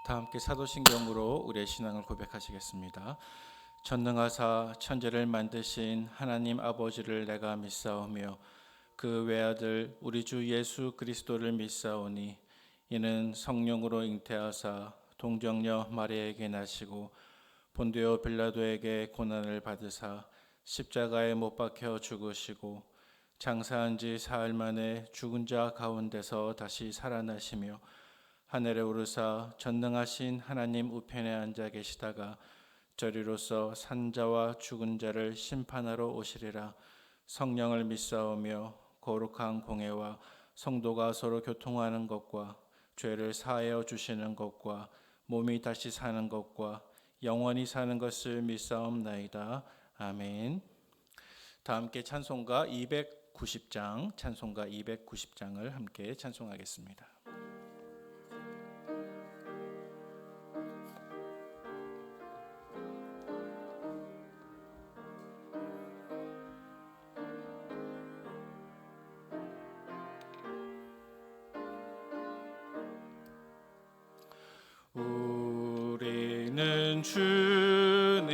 다 함께 사도신경으로 우리의 신앙을 고백하시겠습니다. 전능하사 천지를 만드신 하나님 아버지를 내가 믿사오며 그 외아들 우리 주 예수 그리스도를 믿사오니 이는 성령으로 잉태하사 동정녀 마리아에게 나시고 본디오 빌라도에게 고난을 받으사 십자가에 못 박혀 죽으시고 장사한 지 사흘 만에 죽은 자 가운데서 다시 살아나시며 하늘에 오르사 전능하신 하나님 우편에 앉아 계시다가 저리로서 산자와 죽은 자를 심판하러 오시리라. 성령을 믿사오며 거룩한 공회와 성도가 서로 교통하는 것과 죄를 사하여 주시는 것과 몸이 다시 사는 것과 영원히 사는 것을 믿사옵나이다. 아멘. 다 함께 찬송가 290장을 함께 찬송하겠습니다. 우리는 주님을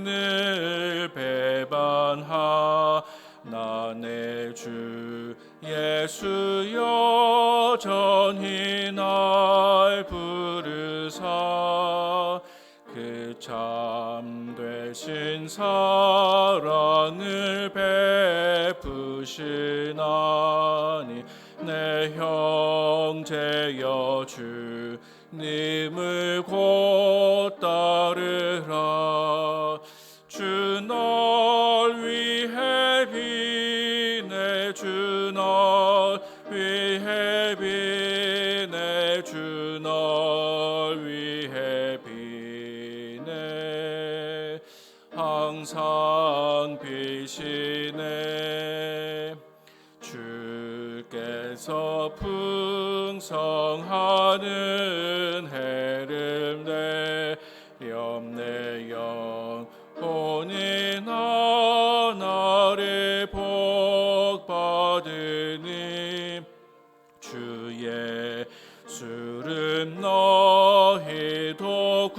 늘 배반하나 내 주 예수 여전히 날 부르사 그 참되신 사랑을 베푸시나니 내 형제여 주님을 곧 따르라. 주 날 위해 비네 주 날 위해 비네 주 날 위해 비네 항상 비시네. 주께서 풍성하는 해를 내려 내 영혼이 나날이 복받으니 주 예수를 너희도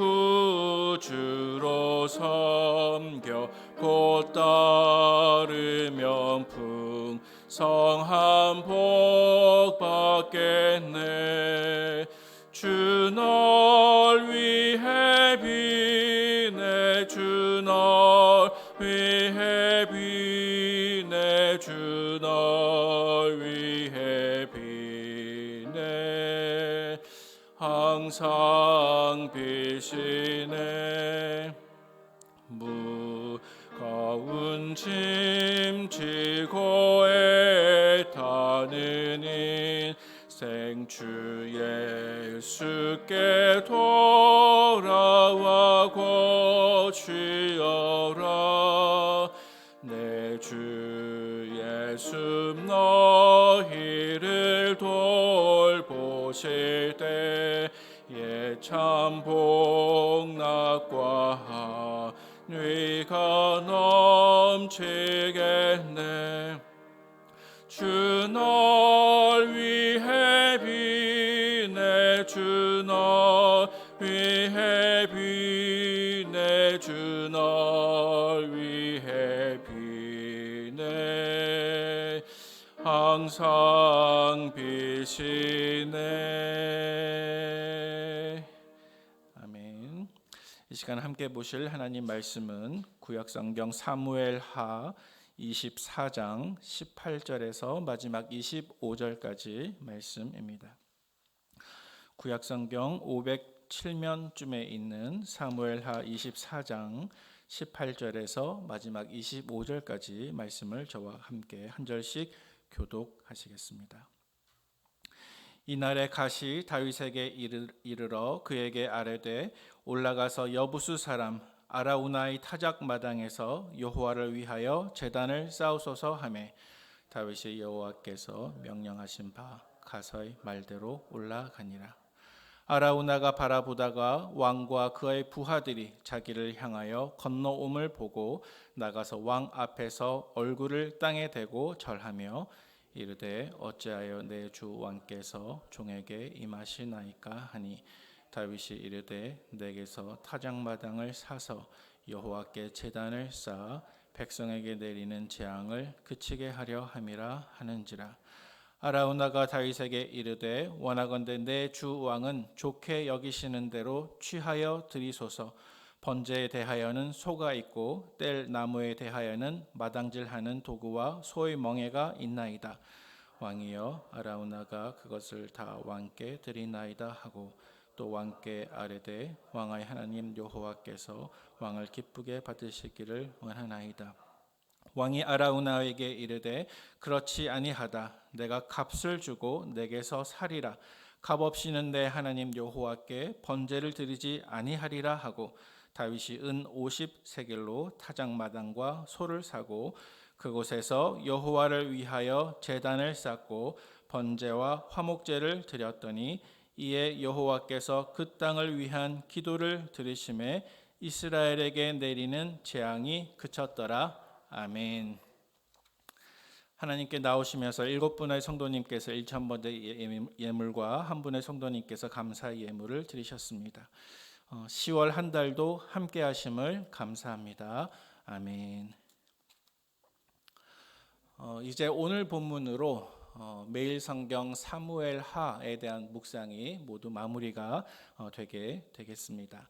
구주로 섬겨 곧 따르면 풍성한 복 받겠네. 주 날 위해 비네 주 날 위해 비네 주 날 위해 비네 항상 비시네. 무거운 짐 지고 애타는 인생 주 예수께 돌아와 곧 쉬어라. 내 주 예수 너희를 돌보실 때에 참 복락과 네가 넘치겠네. 주 날 위해 비네 주 날 위해 비네 주 날 위해 비네 항상 비시네. 아멘. 이 시간 함께 보실 하나님 말씀은 구약성경 사무엘하 24장 18절에서 마지막 25절까지 말씀입니다. 구약성경 507면쯤에 있는 사무엘하 24장 18절에서 마지막 25절까지 말씀을 저와 함께 한 절씩 교독하시겠습니다. 이날에 갓이 다윗에게 이르러 그에게 아뢰되 올라가서 여부수 사람 아라우나의 타작 마당에서 여호와를 위하여 제단을 쌓으소서 하매 다윗이 여호와께서 명령하신 바 가서의 말대로 올라가니라. 아라우나가 바라보다가 왕과 그의 부하들이 자기를 향하여 건너옴을 보고 나가서 왕 앞에서 얼굴을 땅에 대고 절하며 이르되 어찌하여 내 주 왕께서 종에게 임하시나이까 하니 다윗이 이르되 내게서 타작마당을 사서 여호와께 제단을 쌓아 백성에게 내리는 재앙을 그치게 하려 함이라 하는지라. 아라우나가 다윗에게 이르되 원하건대 내 주 왕은 좋게 여기시는 대로 취하여 드리소서. 번제에 대하여는 소가 있고 뗄 나무에 대하여는 마당질하는 도구와 소의 멍에가 있나이다. 왕이여 아라우나가 그것을 다 왕께 드리나이다 하고 또 왕께 아뢰되 왕의 하나님 여호와께서 왕을 기쁘게 받으시기를 원하나이다. 왕이 아라우나에게 이르되 그렇지 아니하다. 내가 값을 주고 내게서 사리라. 값 없이는 내 하나님 여호와께 번제를 드리지 아니하리라 하고 다윗이 은 50세겔로 타작마당과 소를 사고 그곳에서 여호와를 위하여 제단을 쌓고 번제와 화목제를 드렸더니 이에 여호와께서 그 땅을 위한 기도를 들으심에 이스라엘에게 내리는 재앙이 그쳤더라. 아멘. 하나님께 나오시면서 7분의 성도님께서 1,000번의 예물과 한 분의 성도님께서 감사의 예물을 드리셨습니다. 10월 한 달도 함께 하심을 감사합니다. 아멘. 이제 오늘 본문으로 매일 성경 사무엘하에 대한 묵상이 모두 마무리가 되게 되겠습니다.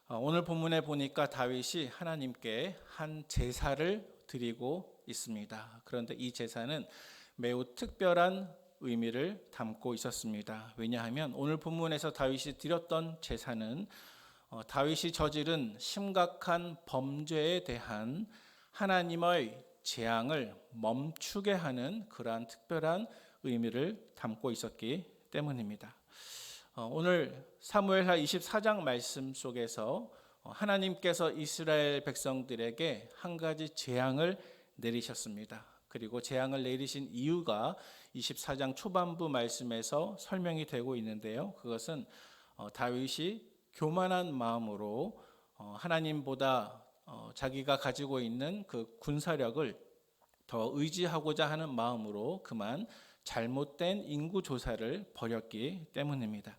오늘 본문에 보니까 다윗이 하나님께 한 제사를 드리고 있습니다. 그런데 이 제사는 매우 특별한 의미를 담고 있었습니다. 왜냐하면 오늘 본문에서 다윗이 드렸던 제사는 다윗이 저지른 심각한 범죄에 대한 하나님의 재앙을 멈추게 하는 그러한 특별한 의미를 담고 있었기 때문입니다. 오늘 사무엘하 24장 말씀 속에서 하나님께서 이스라엘 백성들에게 한 가지 재앙을 내리셨습니다. 그리고 재앙을 내리신 이유가 24장 초반부 말씀에서 설명이 되고 있는데요. 그것은 다윗이 교만한 마음으로 하나님보다 자기가 가지고 있는 그 군사력을 더 의지하고자 하는 마음으로 그만 잘못된 인구 조사를 벌였기 때문입니다.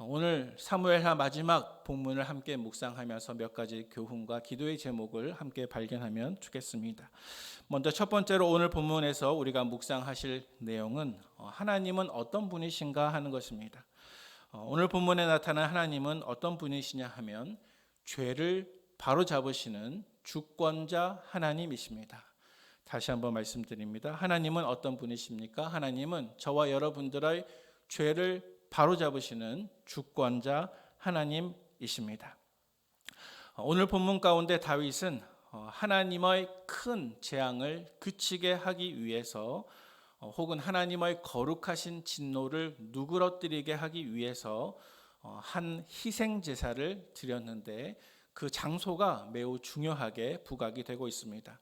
오늘 사무엘하 마지막 본문을 함께 묵상하면서 몇 가지 교훈과 기도의 제목을 함께 발견하면 좋겠습니다. 먼저 첫 번째로 오늘 본문에서 우리가 묵상하실 내용은 하나님은 어떤 분이신가 하는 것입니다. 오늘 본문에 나타난 하나님은 어떤 분이시냐 하면 죄를 바로잡으시는 주권자 하나님이십니다. 다시 한번 말씀드립니다. 하나님은 어떤 분이십니까? 하나님은 저와 여러분들의 죄를 바로잡으시는 주권자 하나님이십니다. 오늘 본문 가운데 다윗은 하나님의 큰 재앙을 그치게 하기 위해서 혹은 하나님의 거룩하신 진노를 누그러뜨리게 하기 위해서 한 희생 제사를 드렸는데 그 장소가 매우 중요하게 부각이 되고 있습니다.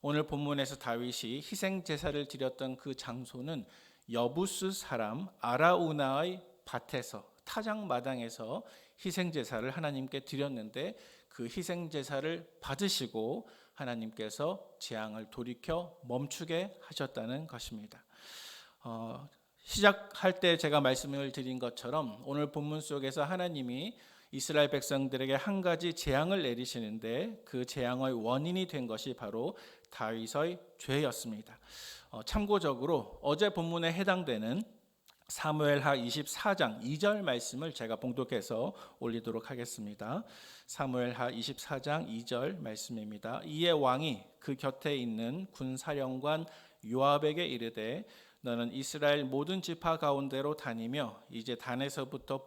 오늘 본문에서 다윗이 희생 제사를 드렸던 그 장소는 여부스 사람 아라우나의 밭에서 타작마당에서 희생 제사를 하나님께 드렸는데 그 희생 제사를 받으시고 하나님께서 재앙을 돌이켜 멈추게 하셨다는 것입니다. 시작할 때 제가 말씀을 드린 것처럼 오늘 본문 속에서 하나님이 이스라엘 백성들에게 한 가지 재앙을 내리시는데 그 재앙의 원인이 된 것이 바로 다윗의 죄였습니다. 참고적으로 어제 본문에 해당되는 사무엘하 24장 2절 말씀을 제가 봉독해서 올리도록 하겠습니다. 사무엘하 24장 2절 말씀입니다. 이에 왕이 그 곁에 있는 군사령관 요압에게 이르되 너는 이스라엘 모든 지파 가운데로 다니며 이제 단에서부터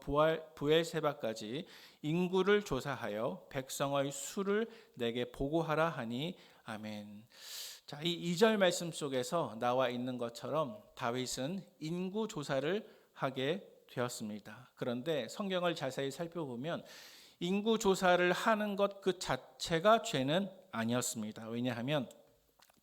부엘세바까지 인구를 조사하여 백성의 수를 내게 보고하라 하니 아멘. 자, 이 2절 말씀 속에서 나와 있는 것처럼 다윗은 인구 조사를 하게 되었습니다. 그런데 성경을 자세히 살펴보면 인구 조사를 하는 것 그 자체가 죄는 아니었습니다. 왜냐하면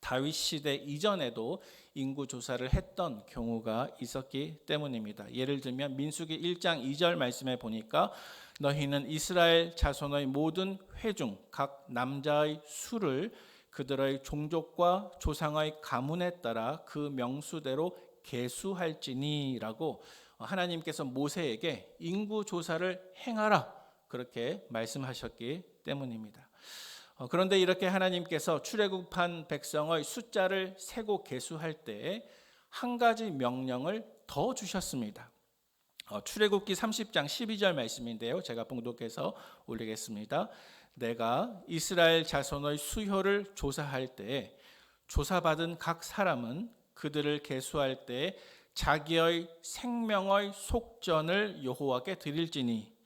다윗 시대 이전에도 인구 조사를 했던 경우가 있었기 때문입니다. 예를 들면 민수기 1장 2절 말씀에 보니까 너희는 이스라엘 자손의 모든 회중 각 남자의 수를 그들의 종족과 조상의 가문에 따라 그 명수대로 계수할지니라고 하나님께서 모세에게 인구 조사를 행하라 그렇게 말씀하셨기 때문입니다. 그런데 이렇게 하나님께서 출애굽한 백성의 숫자를 세고 계수할 때 한 가지 명령을 더 주셨습니다. 출애굽기 30장 12절 말씀인데요. 제가 봉독해서 올리겠습니다. 내가 이스라엘 자손의 수효를 조사할 때에 조사받은 각 사람은 그들을 계수할 때 자기의 생명의 속전을 여호와께 드릴지니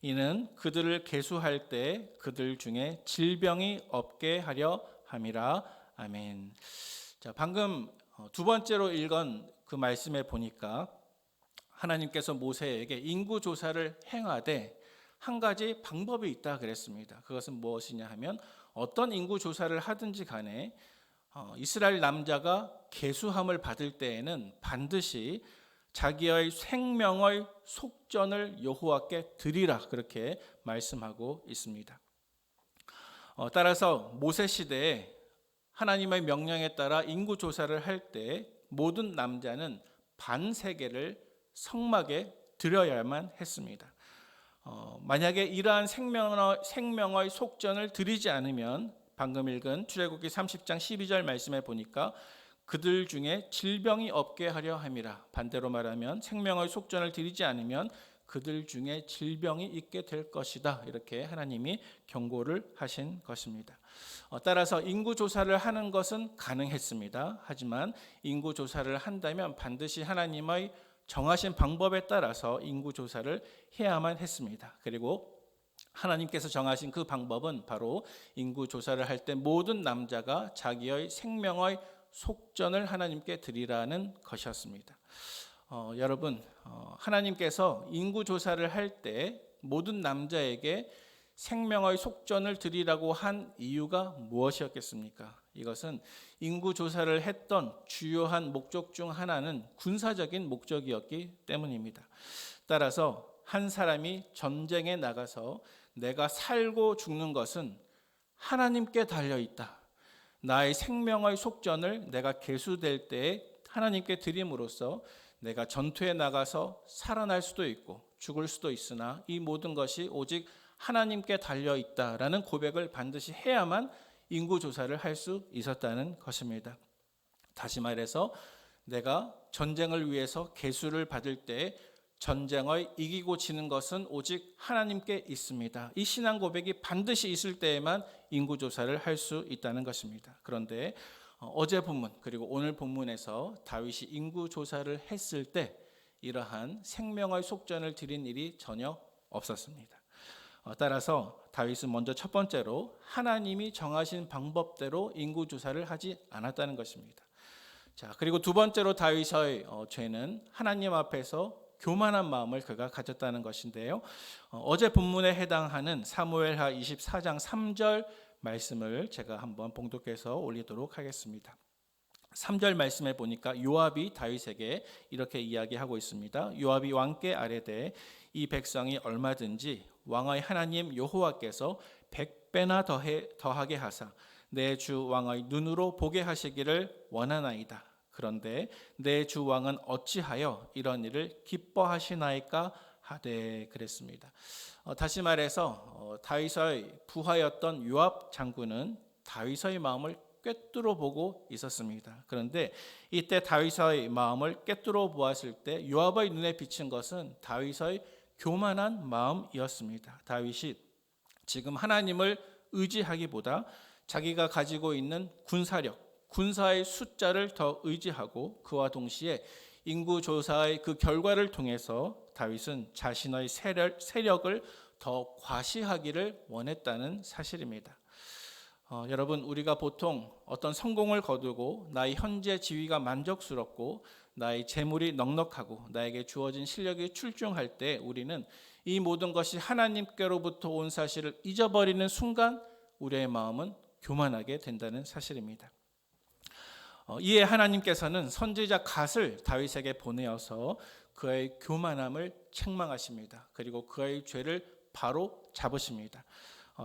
이는 그들을 계수할 때 그들 중에 질병이 없게 하려 함이라. 아멘. 자, 방금 두 번째로 읽은 그 말씀에 보니까 하나님께서 모세에게 인구 조사를 행하되 한 가지 방법이 있다 그랬습니다. 그것은 무엇이냐 하면 어떤 인구 조사를 하든지 간에 이스라엘 남자가 계수함을 받을 때에는 반드시 자기의 생명의 속전을 여호와께 드리라 그렇게 말씀하고 있습니다. 따라서 모세 시대에 하나님의 명령에 따라 인구 조사를 할 때 모든 남자는 반세겔을 성막에 드려야만 했습니다. 만약에 이러한 생명의 속전을 드리지 않으면 방금 읽은 출애굽기 30장 12절 말씀에 보니까 그들 중에 질병이 없게 하려 함이라. 반대로 말하면 생명의 속전을 드리지 않으면 그들 중에 질병이 있게 될 것이다. 이렇게 하나님이 경고를 하신 것입니다. 따라서 인구조사를 하는 것은 가능했습니다. 하지만 인구조사를 한다면 반드시 하나님의 정하신 방법에 따라서 인구조사를 해야만 했습니다. 그리고 하나님께서 정하신 그 방법은 바로 인구조사를 할 때 모든 남자가 자기의 생명의 속전을 하나님께 드리라는 것이었습니다. 여러분, 하나님께서 인구조사를 할 때 모든 남자에게 생명의 속전을 드리라고 한 이유가 무엇이었겠습니까? 이것은 인구조사를 했던 주요한 목적 중 하나는 군사적인 목적이었기 때문입니다. 따라서 한 사람이 전쟁에 나가서 내가 살고 죽는 것은 하나님께 달려있다. 나의 생명의 속전을 내가 계수될 때에 하나님께 드림으로써 내가 전투에 나가서 살아날 수도 있고 죽을 수도 있으나 이 모든 것이 오직 하나님께 달려있다라는 고백을 반드시 해야만 인구조사를 할 수 있었다는 것입니다. 다시 말해서 내가 전쟁을 위해서 계수를 받을 때 전쟁의 이기고 지는 것은 오직 하나님께 있습니다. 이 신앙 고백이 반드시 있을 때에만 인구조사를 할 수 있다는 것입니다. 그런데 어제 본문 그리고 오늘 본문에서 다윗이 인구조사를 했을 때 이러한 생명의 속전을 드린 일이 전혀 없었습니다. 따라서 다윗은 먼저 첫 번째로 하나님이 정하신 방법대로 인구조사를 하지 않았다는 것입니다. 자, 그리고 두 번째로 다윗의 죄는 하나님 앞에서 교만한 마음을 그가 가졌다는 것인데요. 어제 본문에 해당하는 사무엘하 24장 3절 말씀을 제가 한번 봉독해서 올리도록 하겠습니다. 3절 말씀에 보니까 요압이 다윗에게 이렇게 이야기하고 있습니다. 요압이 왕께 아뢰되 이 백성이 얼마든지 왕의 하나님 여호와께서 100배나 더하게 하사 내 주 왕의 눈으로 보게 하시기를 원하나이다. 그런데 내 주 왕은 어찌하여 이런 일을 기뻐하시나이까 하되 그랬습니다. 다시 말해서 다윗의 부하였던 요압 장군은 다윗의 마음을 꿰뚫어 보고 있었습니다. 그런데 이때 다윗의 마음을 꿰뚫어 보았을 때 요압의 눈에 비친 것은 다윗의 교만한 마음이었습니다. 다윗이 지금 하나님을 의지하기보다 자기가 가지고 있는 군사력, 군사의 숫자를 더 의지하고 그와 동시에 인구조사의 그 결과를 통해서 다윗은 자신의 세력을 더 과시하기를 원했다는 사실입니다. 여러분, 우리가 보통 어떤 성공을 거두고 나의 현재 지위가 만족스럽고 나의 재물이 넉넉하고 나에게 주어진 실력이 출중할 때 우리는 이 모든 것이 하나님께로부터 온 사실을 잊어버리는 순간 우리의 마음은 교만하게 된다는 사실입니다. 이에 하나님께서는 선지자 갓을 다윗에게 보내어서 그의 교만함을 책망하십니다. 그리고 그의 죄를 바로 잡으십니다.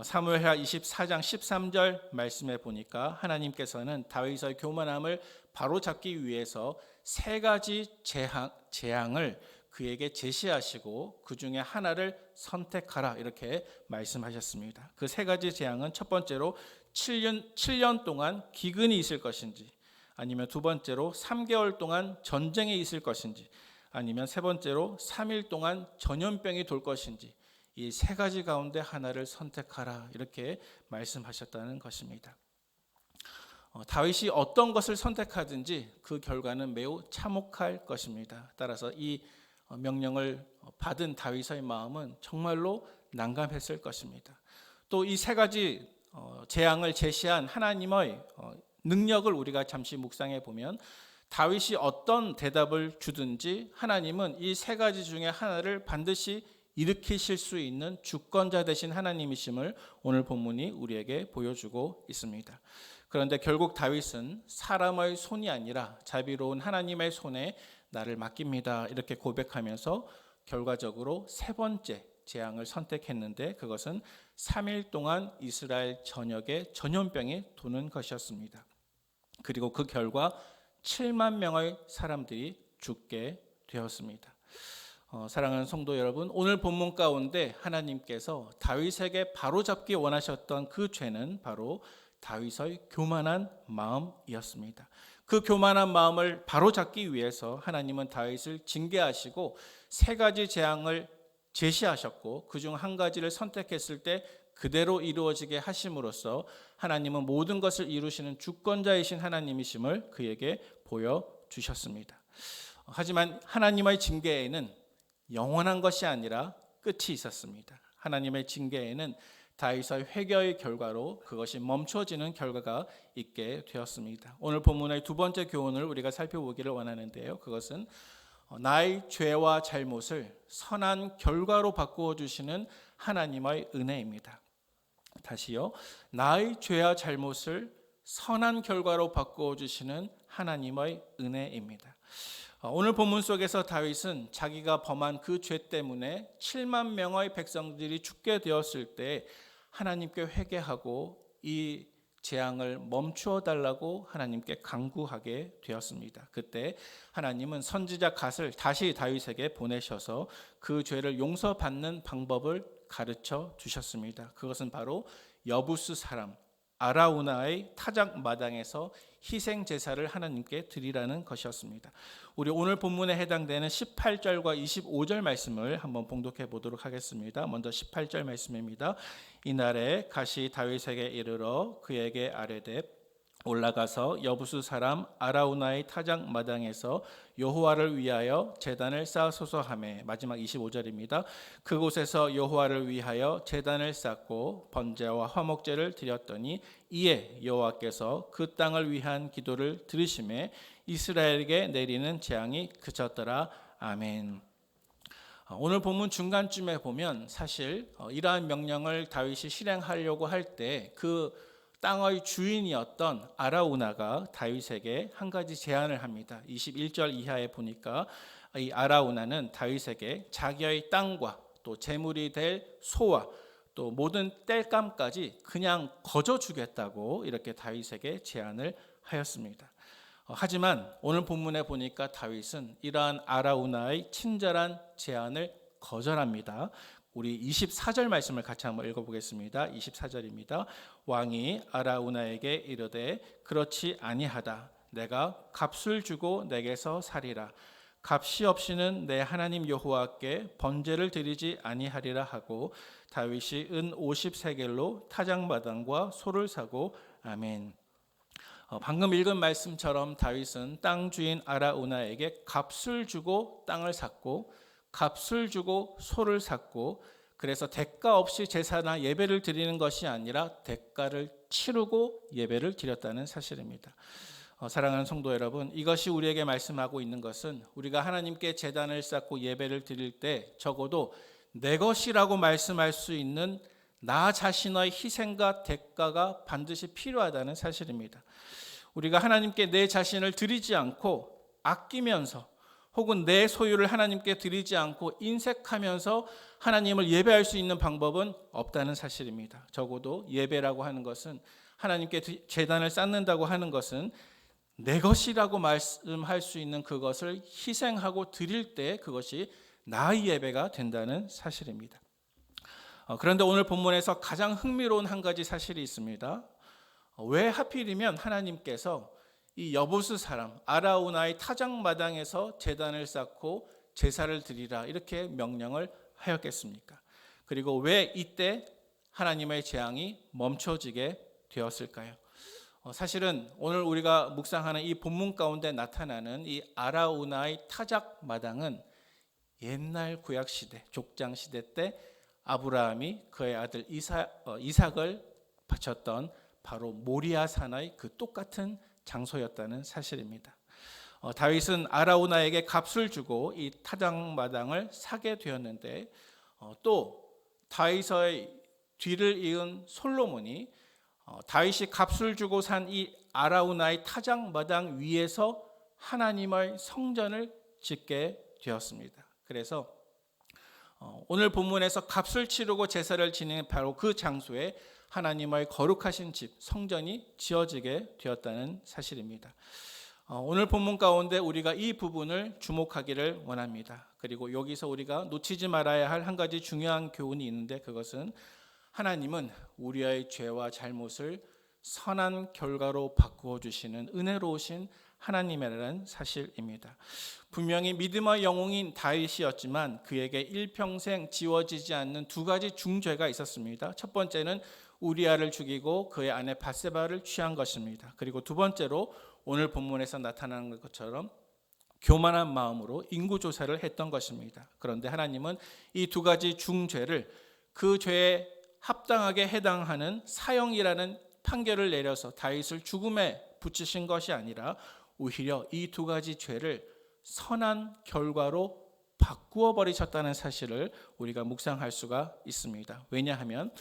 사무엘하 24장 13절 말씀에 보니까 하나님께서는 다윗의 교만함을 바로잡기 위해서 세 가지 재앙을 그에게 제시하시고 그 중에 하나를 선택하라 이렇게 말씀하셨습니다. 그 세 가지 재앙은 첫 번째로 7년 동안 기근이 있을 것인지, 아니면 두 번째로 3개월 동안 전쟁이 있을 것인지, 아니면 세 번째로 3일 동안 전염병이 돌 것인지, 이 세 가지 가운데 하나를 선택하라 이렇게 말씀하셨다는 것입니다. 다윗이 어떤 것을 선택하든지 그 결과는 매우 참혹할 것입니다. 따라서 이 명령을 받은 다윗의 마음은 정말로 난감했을 것입니다. 또 이 세 가지 재앙을 제시한 하나님의 능력을 우리가 잠시 묵상해 보면, 다윗이 어떤 대답을 주든지 하나님은 이 세 가지 중에 하나를 반드시 일으키실 수 있는 주권자 되신 하나님이심을 오늘 본문이 우리에게 보여주고 있습니다. 그런데 결국 다윗은 사람의 손이 아니라 자비로운 하나님의 손에 나를 맡깁니다 이렇게 고백하면서 결과적으로 세 번째 재앙을 선택했는데, 그것은 3일 동안 이스라엘 전역에 전염병이 도는 것이었습니다. 그리고 그 결과 7만 명의 사람들이 죽게 되었습니다. 사랑하는 성도 여러분, 오늘 본문 가운데 하나님께서 다윗에게 바로잡기 원하셨던 그 죄는 바로 다윗의 교만한 마음이었습니다. 그 교만한 마음을 바로잡기 위해서 하나님은 다윗을 징계하시고 세 가지 재앙을 제시하셨고, 그중 한 가지를 선택했을 때 그대로 이루어지게 하심으로써 하나님은 모든 것을 이루시는 주권자이신 하나님이심을 그에게 보여주셨습니다. 하지만 하나님의 징계에는 영원한 것이 아니라 끝이 있었습니다. 하나님의 징계에는 다윗의 회개의 결과로 그것이 멈춰지는 결과가 있게 되었습니다. 오늘 본문의 두 번째 교훈을 우리가 살펴보기를 원하는데요. 그것은 나의 죄와 잘못을 선한 결과로 바꾸어 주시는 하나님의 은혜입니다. 다시요. 나의 죄와 잘못을 선한 결과로 바꾸어 주시는 하나님의 은혜입니다. 오늘 본문 속에서 다윗은 자기가 범한 그 죄 때문에 7만 명의 백성들이 죽게 되었을 때 하나님께 회개하고 이 재앙을 멈추어 달라고 하나님께 간구하게 되었습니다. 그때 하나님은 선지자 갓을 다시 다윗에게 보내셔서 그 죄를 용서받는 방법을 가르쳐 주셨습니다. 그것은 바로 여부스 사람 아라우나의 타작 마당에서 희생 제사를 하나님께 드리라는 것이었습니다. 우리 오늘 본문에 해당되는 18절과 25절 말씀을 한번 봉독해 보도록 하겠습니다. 먼저 18절 말씀입니다. 이날에 갓이 다윗에게 이르러 그에게 아뢰되 올라가서 여부수 사람 아라우나의 타작 마당에서 여호와를 위하여 제단을 쌓소서 하매, 마지막 25절입니다. 그곳에서 여호와를 위하여 제단을 쌓고 번제와 화목제를 드렸더니 이에 여호와께서 그 땅을 위한 기도를 들으시매 이스라엘에게 내리는 재앙이 그쳤더라. 아멘. 오늘 본문 중간쯤에 보면 사실 이러한 명령을 다윗이 실행하려고 할 때 그 땅의 주인이었던 아라우나가 다윗에게 한 가지 제안을 합니다. 21절 이하에 보니까 이 아라우나는 다윗에게 자기의 땅과 또 재물이 될 소와 또 모든 땔감까지 그냥 거저 주겠다고 이렇게 다윗에게 제안을 하였습니다. 하지만 오늘 본문에 보니까 다윗은 이러한 아라우나의 친절한 제안을 거절합니다. 우리 24절 말씀을 같이 한번 읽어보겠습니다. 24절입니다. 왕이 아라우나에게 이르되 그렇지 아니하다. 내가 값을 주고 내게서 사리라. 값이 없이는 내 하나님 여호와께 번제를 드리지 아니하리라 하고 다윗이 은 50세겔로 타작마당과 소를 사고 아멘. 방금 읽은 말씀처럼 다윗은 땅 주인 아라우나에게 값을 주고 땅을 샀고 값을 주고 소를 샀고, 그래서 대가 없이 제사나 예배를 드리는 것이 아니라 대가를 치르고 예배를 드렸다는 사실입니다. 사랑하는 성도 여러분, 이것이 우리에게 말씀하고 있는 것은 우리가 하나님께 제단을 쌓고 예배를 드릴 때 적어도 내 것이라고 말씀할 수 있는 나 자신의 희생과 대가가 반드시 필요하다는 사실입니다. 우리가 하나님께 내 자신을 드리지 않고 아끼면서 혹은 내 소유를 하나님께 드리지 않고 인색하면서 하나님을 예배할 수 있는 방법은 없다는 사실입니다. 적어도 예배라고 하는 것은, 하나님께 제단을 쌓는다고 하는 것은 내 것이라고 말씀할 수 있는 그것을 희생하고 드릴 때 그것이 나의 예배가 된다는 사실입니다. 그런데 오늘 본문에서 가장 흥미로운 한 가지 사실이 있습니다. 왜 하필이면 하나님께서 이 여부스 사람 아라우나의 타작마당에서 제단을 쌓고 제사를 드리라 이렇게 명령을 하였겠습니까? 그리고 왜 이때 하나님의 재앙이 멈춰지게 되었을까요? 사실은 오늘 우리가 묵상하는 이 본문 가운데 나타나는 이 아라우나의 타작마당은 옛날 구약시대 족장시대 때 아브라함이 그의 아들 이삭을 바쳤던 바로 모리아 산의 그 똑같은 장소였다는 사실입니다. 다윗은 아라우나에게 값을 주고 이 타작마당을 사게 되었는데 또 다윗의 뒤를 이은 솔로몬이 다윗이 값을 주고 산 이 아라우나의 타작마당 위에서 하나님의 성전을 짓게 되었습니다. 그래서 오늘 본문에서 값을 치르고 제사를 지내는 바로 그 장소에 하나님의 거룩하신 집, 성전이 지어지게 되었다는 사실입니다. 오늘 본문 가운데 우리가 이 부분을 주목하기를 원합니다. 그리고 여기서 우리가 놓치지 말아야 할 한 가지 중요한 교훈이 있는데 그것은 하나님은 우리의 죄와 잘못을 선한 결과로 바꾸어 주시는 은혜로우신 하나님이라는 사실입니다. 분명히 믿음의 영웅인 다윗이었지만 그에게 일평생 지워지지 않는 두 가지 중죄가 있었습니다. 첫 번째는 우리아를 죽이고 그의 아내 밧세바를 취한 것입니다. 그리고 두 번째로 오늘 본문에서 나타나는 것처럼 교만한 마음으로 인구조사를 했던 것입니다. 그런데 하나님은 이 두 가지 중죄를 그 죄에 합당하게 해당하는 사형이라는 판결을 내려서 다윗을 죽음에 붙이신 것이 아니라 오히려 이 두 가지 죄를 선한 결과로 바꾸어 버리셨다는 사실을 우리가 묵상할 수가 있습니다. 왜냐하면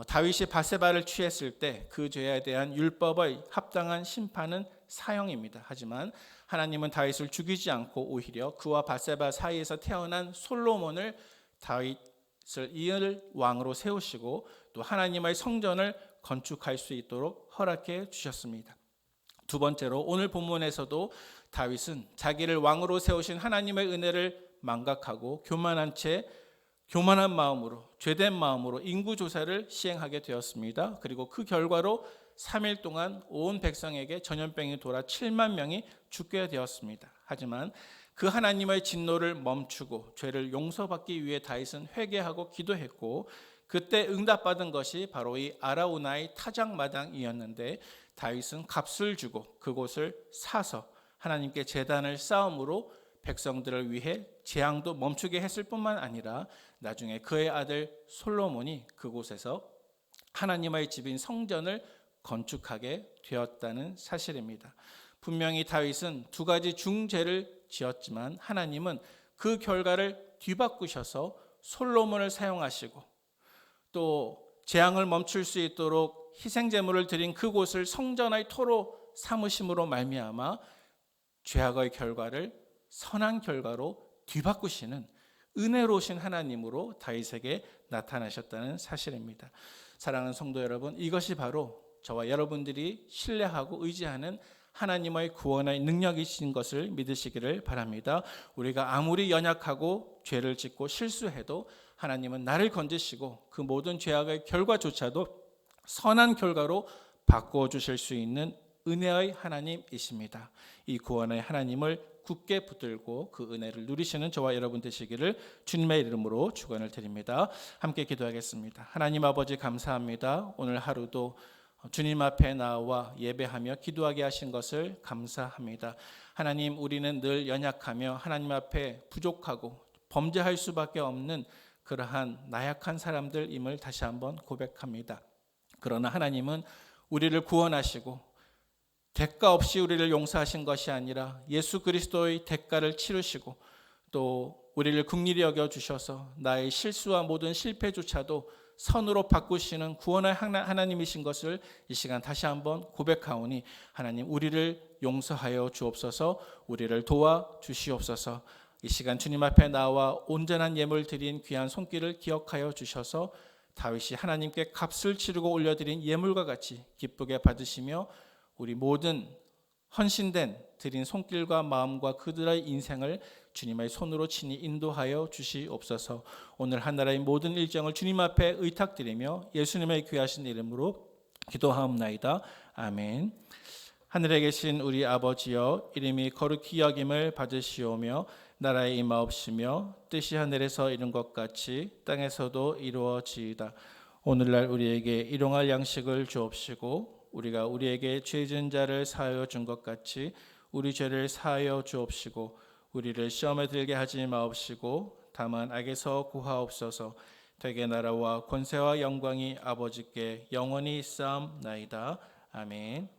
다윗이 밧세바를 취했을 때 그 죄에 대한 율법의 합당한 심판은 사형입니다. 하지만 하나님은 다윗을 죽이지 않고 오히려 그와 밧세바 사이에서 태어난 솔로몬을 다윗을 이을 왕으로 세우시고 또 하나님의 성전을 건축할 수 있도록 허락해 주셨습니다. 두 번째로 오늘 본문에서도 다윗은 자기를 왕으로 세우신 하나님의 은혜를 망각하고 교만한 마음으로 죄된 마음으로 인구조사를 시행하게 되었습니다. 그리고 그 결과로 3일 동안 온 백성에게 전염병이 돌아 7만 명이 죽게 되었습니다. 하지만 그 하나님의 진노를 멈추고 죄를 용서받기 위해 다윗은 회개하고 기도했고 그때 응답받은 것이 바로 이 아라우나의 타작마당이었는데 다윗은 값을 주고 그곳을 사서 하나님께 제단을 쌓음으로 백성들을 위해 재앙도 멈추게 했을 뿐만 아니라 나중에 그의 아들 솔로몬이 그곳에서 하나님의 집인 성전을 건축하게 되었다는 사실입니다. 분명히 다윗은 두 가지 중죄를 지었지만 하나님은 그 결과를 뒤바꾸셔서 솔로몬을 사용하시고 또 재앙을 멈출 수 있도록 희생제물을 드린 그곳을 성전의 토로 삼으심으로 말미암아 죄악의 결과를 선한 결과로 뒤바꾸시는 은혜로우신 하나님으로 다윗에게 나타나셨다는 사실입니다. 사랑하는 성도 여러분, 이것이 바로 저와 여러분들이 신뢰하고 의지하는 하나님의 구원의 능력이신 것을 믿으시기를 바랍니다. 우리가 아무리 연약하고 죄를 짓고 실수해도 하나님은 나를 건지시고 그 모든 죄악의 결과조차도 선한 결과로 바꾸어 주실 수 있는 은혜의 하나님이십니다. 이 구원의 하나님을 굳게 붙들고 그 은혜를 누리시는 저와 여러분 되시기를 주님의 이름으로 축원을 드립니다. 함께 기도하겠습니다. 하나님 아버지 감사합니다. 오늘 하루도 주님 앞에 나와 예배하며 기도하게 하신 것을 감사합니다. 하나님, 우리는 늘 연약하며 하나님 앞에 부족하고 범죄할 수밖에 없는 그러한 나약한 사람들임을 다시 한번 고백합니다. 그러나 하나님은 우리를 구원하시고 대가 없이 우리를 용서하신 것이 아니라 예수 그리스도의 대가를 치르시고 또 우리를 긍휼히 여겨주셔서 나의 실수와 모든 실패조차도 선으로 바꾸시는 구원의 하나님이신 것을 이 시간 다시 한번 고백하오니 하나님, 우리를 용서하여 주옵소서, 우리를 도와주시옵소서. 이 시간 주님 앞에 나와 온전한 예물 드린 귀한 손길을 기억하여 주셔서 다윗이 하나님께 값을 치르고 올려드린 예물과 같이 기쁘게 받으시며 우리 모든 헌신된 드린 손길과 마음과 그들의 인생을 주님의 손으로 친히 인도하여 주시옵소서. 오늘 한 나라의 모든 일정을 주님 앞에 의탁드리며 예수님의 귀하신 이름으로 기도하옵나이다. 아멘. 하늘에 계신 우리 아버지여, 이름이 거룩히 여김을 받으시오며 나라의 임하옵시며 뜻이 하늘에서 이룬 것 같이 땅에서도 이루어지이다. 오늘날 우리에게 일용할 양식을 주옵시고 우리가 우리에게 죄 지은 자를 사하여 준 것 같이 우리 죄를 사하여 주옵시고 우리를 시험에 들게 하지 마옵시고 다만 악에서 구하옵소서. 되게 나라와 권세와 영광이 아버지께 영원히 있사옵나이다. 아멘.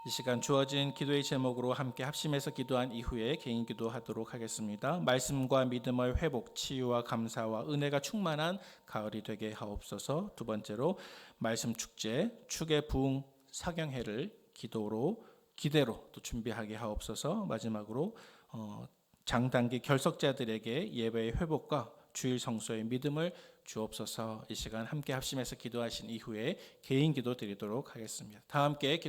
이 시간 주어진 기도의 제목으로 함께 합심해서 기도한 이후에 개인 기도하도록 하겠습니다. 말씀과 믿음의 회복, 치유와 감사와 은혜가 충만한 가을이 되게 하옵소서. 두 번째로 말씀 축제, 축의 부흥 사경회를 기대로 또 준비하게 하옵소서. 마지막으로 장단기 결석자들에게 예배의 회복과 주일 성소의 믿음을 주옵소서. 이 시간 함께 합심해서 기도하신 이후에 개인 기도 드리도록 하겠습니다. 다 함께